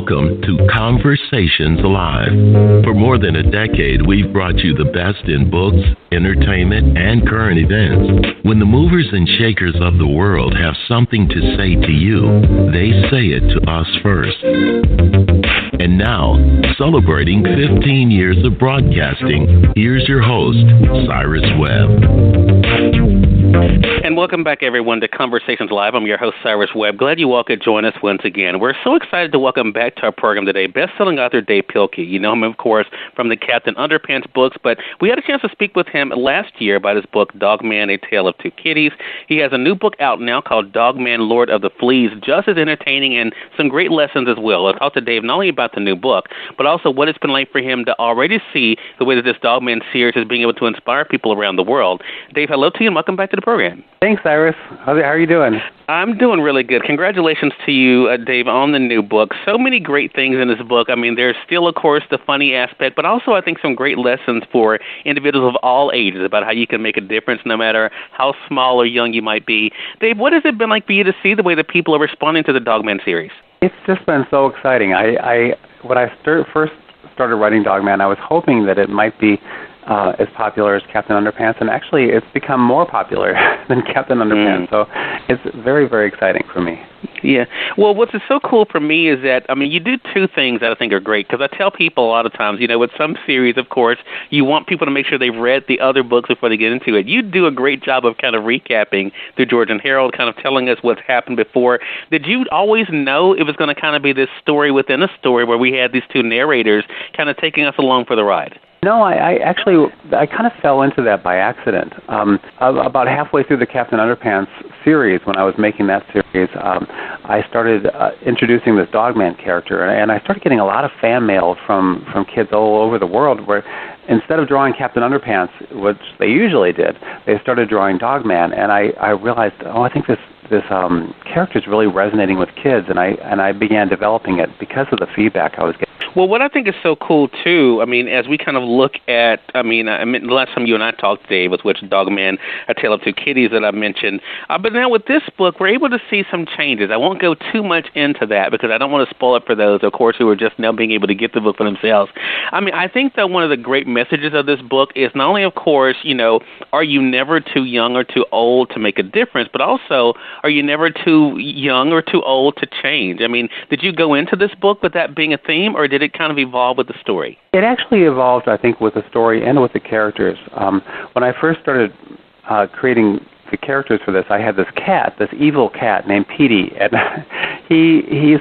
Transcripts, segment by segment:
Welcome to Conversations Live. For more than a decade, we've brought you the best in books, entertainment, and current events. When the movers and shakers of the world have something to say to you, they say it to us first. And now, celebrating 15 years of broadcasting, here's your host, Cyrus Webb. And welcome back, everyone, to Conversations Live. I'm your host, Cyrus Webb. Glad you all could join us once again. We're so excited to welcome back to our program today best-selling author Dav Pilkey. You know him, of course, from the Captain Underpants books, but we had a chance to speak with him last year about his book, Dogman, A Tale of Two Kitties. He has a new book out now called Dogman, Lord of the Fleas, just as entertaining and some great lessons as well. I'll talk to Dave not only about the new book, but also what it's been like for him to already see the way that this Dogman series is being able to inspire people around the world. Dave, hello to you and welcome back to the program. Thanks, Cyrus. How are you doing? I'm doing really good. Congratulations to you, Dave, on the new book. So many great things in this book. I mean, there's still, of course, the funny aspect, but also I think some great lessons for individuals of all ages about how you can make a difference no matter how small or young you might be. Dave, what has it been like for you to see the way that people are responding to the Dogman series? It's just been so exciting. When I first started writing Dogman, I was hoping that it might be as popular as Captain Underpants, and actually it's become more popular than Captain Underpants, so it's very, very exciting for me. Yeah. Well, what's so cool for me is that, I mean, you do two things that I think are great, because I tell people a lot of times, you know, with some series, of course, you want people to make sure they've read the other books before they get into it. You do a great job of kind of recapping through George and Harold, kind of telling us what's happened before. Did you always know it was going to kind of be this story within a story where we had these two narrators kind of taking us along for the ride? No, I kind of fell into that by accident. About halfway through the Captain Underpants series, when I was making that series, I started introducing this Dogman character, and I started getting a lot of fan mail from kids all over the world where instead of drawing Captain Underpants, which they usually did, they started drawing Dogman, and I realized, I think this character is really resonating with kids, and I began developing it because of the feedback I was getting. Well, what I think is so cool, too, I mean, as we kind of look at, I mean, the last time you and I talked, Dave, was Dogman, A Tale of Two Kitties that I mentioned. But now with this book, we're able to see some changes. I won't go too much into that because I don't want to spoil it for those, of course, who are just now being able to get the book for themselves. I mean, I think that one of the great messages of this book is not only, of course, you know, are you never too young or too old to make a difference, but also are you never too young or too old to change? I mean, did you go into this book with that being a theme, or did it kind of evolve with the story? It actually evolved, I think, with the story and with the characters. When I first started creating the characters for this, I had this evil cat named Petey, and he's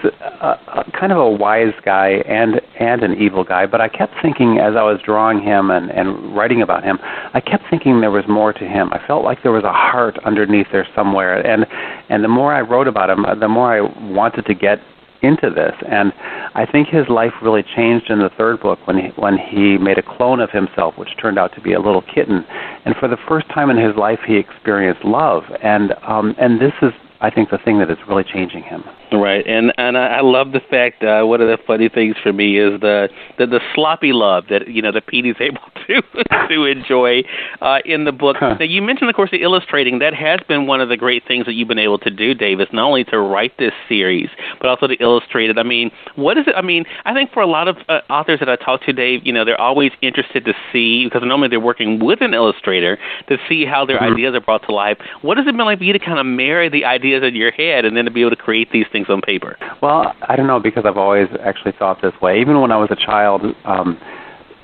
kind of a wise guy and an evil guy, but I kept thinking as I was drawing him and writing about him, I kept thinking there was more to him. I felt like there was a heart underneath there somewhere, and the more I wrote about him, the more I wanted to get into this, and I think his life really changed in the third book when he made a clone of himself, which turned out to be a little kitten, and for the first time in his life he experienced love, and this is, I think, the thing that is really changing him. Right, and I love the fact, one of the funny things for me is the sloppy love that, you know, that Petey's able to enjoy in the book. Now, you mentioned, of course, the illustrating. That has been one of the great things that you've been able to do, Davis, not only to write this series, but also to illustrate it. I mean, what is it? I mean, I think for a lot of authors that I talk to, Dave, you know, they're always interested to see, because normally they're working with an illustrator, to see how their ideas are brought to life. What has it been like for you to kind of marry the ideas in your head and then to be able to create these things on paper? Well, I don't know, because I've always actually thought this way. Even when I was a child, in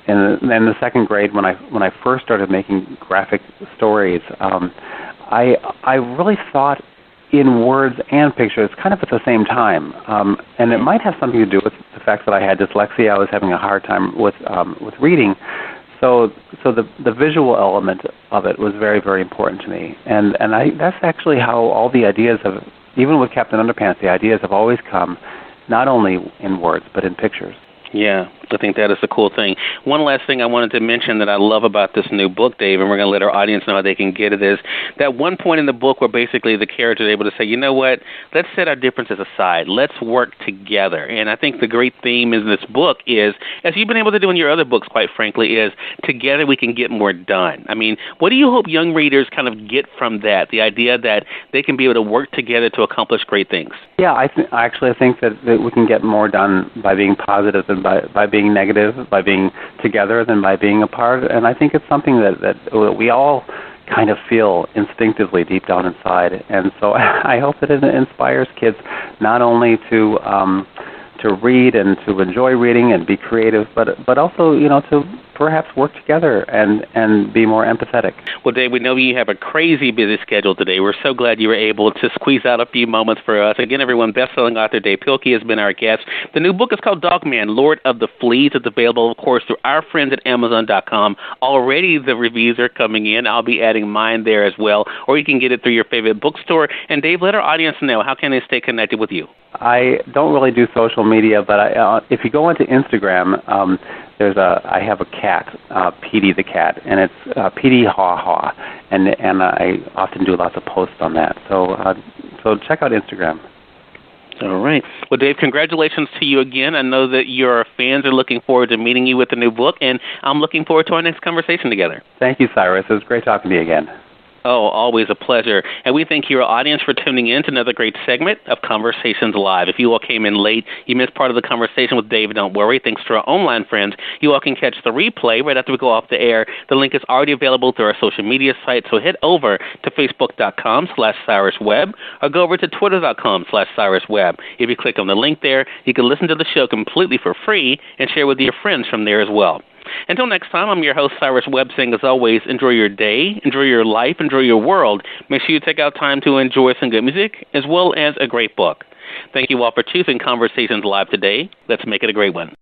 the second grade, when I first started making graphic stories, I really thought in words and pictures kind of at the same time. And it might have something to do with the fact that I had dyslexia. I was having a hard time with reading. So the visual element of it was very, very important to me. And that's actually how all the ideas of, even with Captain Underpants, the ideas have always come not only in words but in pictures. Yeah, I think that is the cool thing. One last thing I wanted to mention that I love about this new book, Dave, and we're going to let our audience know how they can get it, is that one point in the book where basically the character is able to say, you know what, let's set our differences aside. Let's work together. And I think the great theme in this book is, as you've been able to do in your other books, quite frankly, is together we can get more done. I mean, what do you hope young readers kind of get from that, the idea that they can be able to work together to accomplish great things? Yeah, I think that we can get more done by being positive than by being negative, by being together than by being apart. And I think it's something that we all kind of feel instinctively deep down inside. And so I hope that it inspires kids not only to read and to enjoy reading and be creative, but also, to perhaps work together and be more empathetic. Well, Dave, we know you have a crazy busy schedule today. We're so glad you were able to squeeze out a few moments for us. Again, everyone, best-selling author Dav Pilkey has been our guest. The new book is called Dogman, Lord of the Fleas. It's available, of course, through our friends at Amazon.com. Already the reviews are coming in. I'll be adding mine there as well. Or you can get it through your favorite bookstore. And, Dave, let our audience know, how can they stay connected with you? I don't really do social media, but if you go onto Instagram, I have a cat, Petey the cat, and it's Petey Haw Haw, and I often do lots of posts on that. So check out Instagram. All right. Well, Dave, congratulations to you again. I know that your fans are looking forward to meeting you with the new book, and I'm looking forward to our next conversation together. Thank you, Cyrus. It was great talking to you again. Oh, always a pleasure. And we thank your audience for tuning in to another great segment of Conversations Live. If you all came in late, you missed part of the conversation with Dave, don't worry. Thanks to our online friends, you all can catch the replay right after we go off the air. The link is already available through our social media site, so head over to Facebook.com/Cyrus Webb or go over to Twitter.com/Cyrus Webb. If you click on the link there, you can listen to the show completely for free and share with your friends from there as well. Until next time, I'm your host, Cyrus Webb, saying, as always, enjoy your day, enjoy your life, enjoy your world. Make sure you take out time to enjoy some good music as well as a great book. Thank you all for choosing Conversations Live today. Let's make it a great one.